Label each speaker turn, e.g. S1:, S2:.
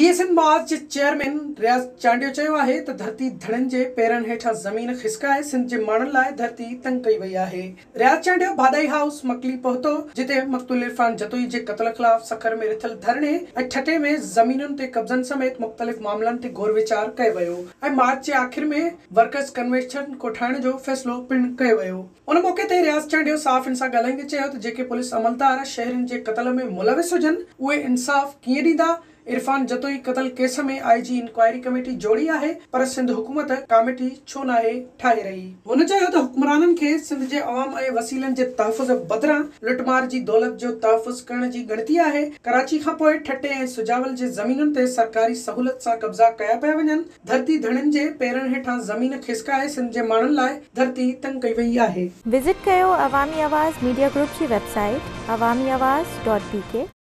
S1: GSN मार्च जे chairman रियाज़ चांडियो चयो आहे त धरती धड़नि जे पेरनि हेठां ज़मीन खिसकाए सिंध जे माण्हुनि लाइ धरती तंग कई वई आहे। रियाज़ चांडियो भादाई हाउस मकली पहुतो, जिते मक़तूल इरफान जतोई जे क़त्ल ख़िलाफ़ सखर में रिथल धरणे ऐं ठटे में ज़मीनुनि ते कब्ज़नि समेत मुख़्तलिफ़ मामलनि ते गौर विचार कयो वियो ऐं मार्च जे आख़िर में वर्कर्स कन्वेंशन कोठाइण जो फ़ैसिलो पिणु कयो वियो। उन मौक़े ते रियाज़ चांडियो साफ़ सां ॻाल्हाईंदे चयो त जेके पुलिस अमलदार शहरियुनि जे क़त्ल में मुलविस हुजनि उहे इंसाफ़ कीअं ॾींदा। इरफान जतोई क़त्ल केस में आईजी इंक्वायरी कमेटी जोड़ी आहे, पर सिंध हुकूमत कमेटी छो नाहे ठाहे रही। हुन चयो त हुक्मराननि खे सिंध जे अवाम ऐं वसीलनि जे तहफ़ुज़ बदिरां लुटमार जी दौलत जो तहफ़ुज़ करण जी ॻणती आहे। कराची खां पोइ ठटे ऐं सुजावल जे ज़मीनुनि ते सरकारी सहूलियत सां कब्ज़ा कया पिया वञनि। धरती धड़नि जे पेरनि हेठां ज़मीन खिसकाए सिंध जे माण्हुनि लाइ धरती तंग कई वई आहे।
S2: विज़िट कयो अवामी आवाज़ मीडिया ग्रुप जी वेबसाइट awamiawaz.pk।